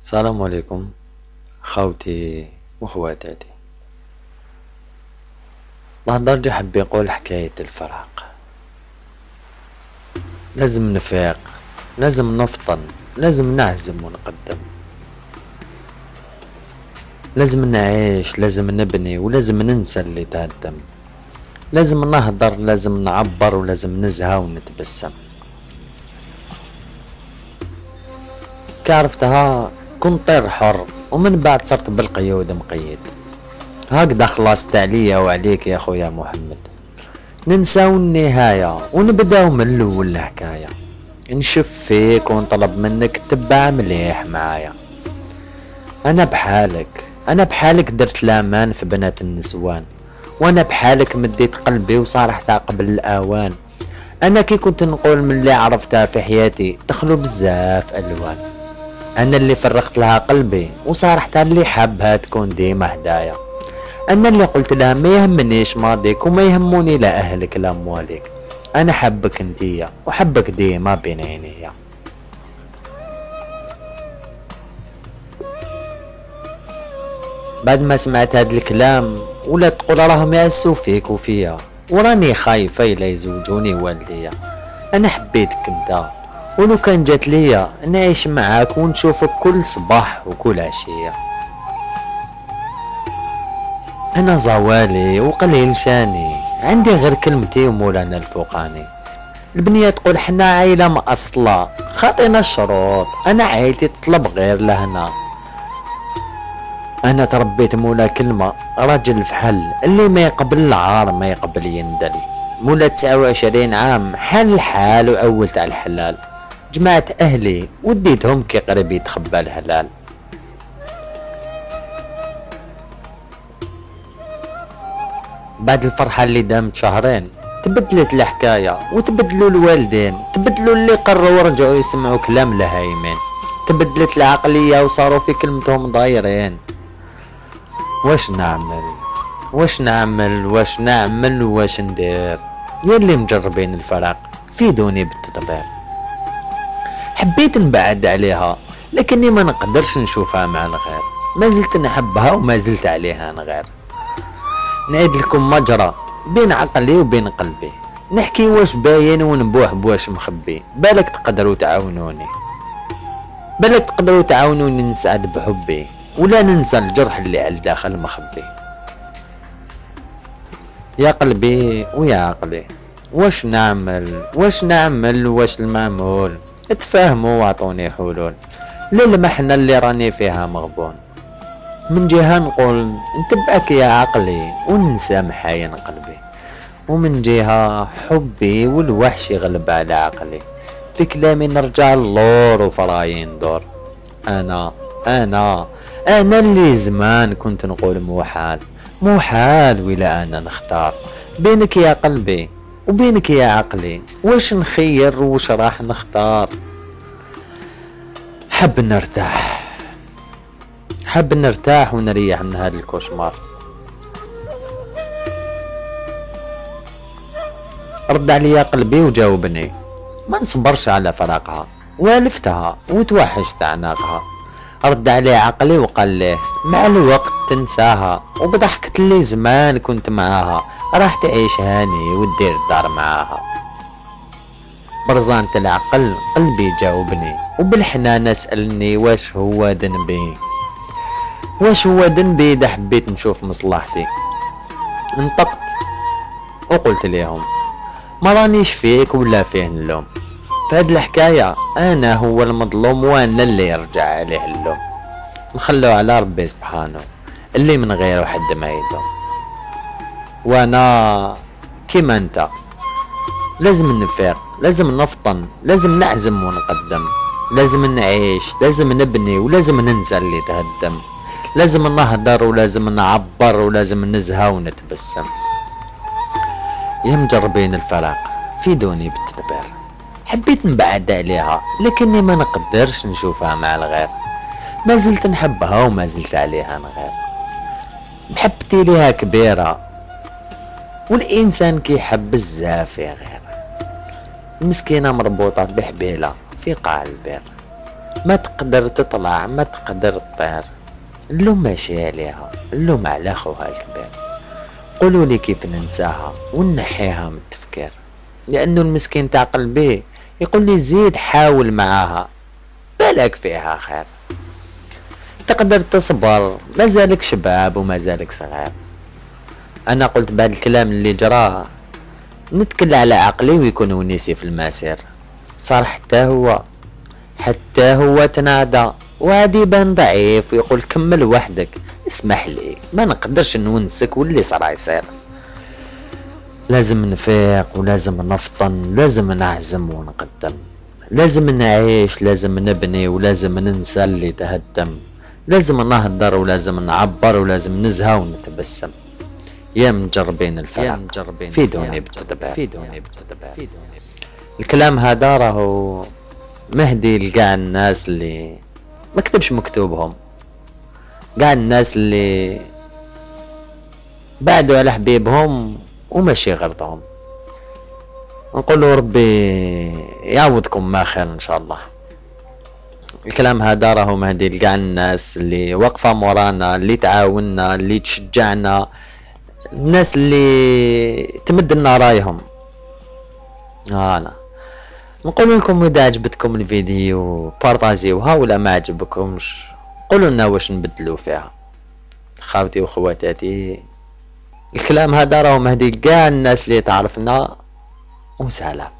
السلام عليكم خوتي وخواتاتي. الهضر دي حب يقول حكاية الفراق. لازم نفيق، لازم نفطن، لازم نعزم ونقدم، لازم نعيش، لازم نبني، ولازم ننسى اللي تهدم، لازم نهدر، لازم نعبر، ولازم نزهى ونتبسم. كعرفتها كنت طير حر، ومن بعد صرت بالقيود مقيد. هكذا خلصت عليا وعليك يا خويا محمد. ننساو النهاية ونبداو من الاول الحكاية. نشف فيك ونطلب منك تبع مليح معايا. انا بحالك درت لامان في بنات النسوان، وانا بحالك مديت قلبي وصارحتها قبل الاوان. انا كي كنت نقول من اللي عرفتها في حياتي دخلوا بزاف الوان. انا اللي فرغت لها قلبي وصارحتها اللي حابها تكون ديما هدايا. انا اللي قلت لها ما يهمنيش ماضيك وما يهموني لا اهلك لا اموالك. انا حبك انتيا وحبك ديما بين عينيا. بعد ما سمعت هاد الكلام ولا تقول راهم يعسوا فيك وفيا، وراني خايفة الا يزوجوني والديا. انا حبيتك انت، ولو كان جات ليا نعيش معاك ونشوفك كل صباح وكل عشية. انا زوالي وقليل شاني، عندي غير كلمتي ومولانا الفوقاني. البنية تقول حنا عايلة مأصلة، خاطينا الشروط، انا عايلتي تطلب غير لهنا. انا تربيت مولا كلمة راجل فحل، اللي ما يقبل العار ما يقبل يندل. مولا 29 عام حال الحال وعولت على الحلال. جمعت اهلي وديتهم كي قريب يتخبى الهلال. بعد الفرحة اللي دامت شهرين تبدلت الحكاية وتبدلوا الوالدين، تبدلوا اللي قرروا ورجعوا يسمعوا كلام الهايمين. تبدلت العقلية وصاروا في كلمتهم ضايرين. واش نعمل واش نعمل واش نعمل واش ندير؟ يا اللي مجربين الفراق فيدوني بالتدبير. حبيت نبعد عليها لكني ما نقدرش نشوفها مع الغير. ما زلت نحبها وما زلت عليها نغير. نعيد لكم مجرى بين عقلي وبين قلبي، نحكي واش باين ونبوح بواش مخبي. بالك تقدروا تعاونوني، بالك تقدروا تعاونوني نسعد بحبي، ولا ننسى الجرح اللي على الداخل مخبي. يا قلبي ويا عقلي واش نعمل واش نعمل واش المعمول؟ اتفاهموا واعطوني حلول للمحنة اللي راني فيها مغبون. من جهة نقول نتبعك يا عقلي وننسى محاين قلبي، ومن جهة حبي والوحش يغلب على عقلي. في كلامي نرجع اللور وفراين دور. انا اللي زمان كنت نقول محال ولا انا نختار بينك يا قلبي وبينك يا عقلي. واش نخير واش راح نختار؟ حب نرتاح ونريح من هذا الكوشمار. رد عليا قلبي وجاوبني. ما نصبرش على فراقها، والفتها وتوحشت اعناقها. رد عليه عقلي وقال ليه مع الوقت تنساها، وبضحكة اللي زمان كنت معاها راح تعيش هاني وتدير الدار معاها. برزانة العقل قلبي جاوبني، وبالحنان سألني واش هو ذنبي. إذا حبيت نشوف مصلحتي. انطقت وقلت ليهم ما رانيش فيك ولا فيه اللوم. في هاد الحكاية انا هو المظلوم وانا اللي يرجع عليه اللوم. نخلو على ربي سبحانه اللي من غيره حد ما يدوم. وانا كيما انت لازم نفيق، لازم نفطن، لازم نعزم ونقدم، لازم نعيش، لازم نبني، ولازم ننسى اللي تهدم، لازم نهدر ولازم نعبر ولازم نزهى ونتبسم. يا مجربين الفراق فيدوني بالتدبير. حبيت نبعد عليها لكني ما نقدرش نشوفها مع الغير. ما زلت نحبها وما زلت عليها نغير. محبتي ليها كبيرة، والإنسان كيحب بزاف يا غير. المسكينة مربوطة بحبيلة في قاع البير. ما تقدر تطلع، ما تقدر تطير. اللوم ماشي عليها، اللوم على خوها الكبير. قولوا لي كيف ننساها ونحيها من التفكير، لانه المسكين تاع قلبي يقول لي زيد حاول معاها بالك فيها خير. تقدر تصبر، مازالك شباب ومازالك صغير. انا قلت بعد الكلام اللي جراه نتكل على عقلي ويكون ونيسي في المسير. صار حتى هو تنادى وعادي يبان ضعيف ويقول كمل وحدك. اسمح لي ما نقدرش نونسك واللي صار يصير. لازم نفيق ولازم نفطن، لازم نعزم ونقدم، لازم نعيش، لازم نبني ولازم ننسى اللي تهدم، لازم نهدر ولازم نعبر ولازم نزهى ونتبسم. يا مجربين الفرق فيدوني بالتدبير. الكلام هذا راهو مهدي لقاع الناس اللي ما كتبش مكتوبهم، قاع الناس اللي بعدوا على حبيبهم وماشي غلطهم. نقولوا ربي يعوضكم ما خير ان شاء الله. الكلام هذا راهو مهدي لقاع الناس اللي واقفه مورانا، اللي تعاوننا، اللي تشجعنا، الناس اللي تمد لنا رايهم. انا نقول لكم اذا عجبتكم الفيديو بارطاجيوها، ولا ما عجبكمش قولوا لنا واش نبدلوا فيها. خاوتي وخواتاتي الكلام هذا راهو مهدي لكاع الناس اللي تعرفنا، وسلام.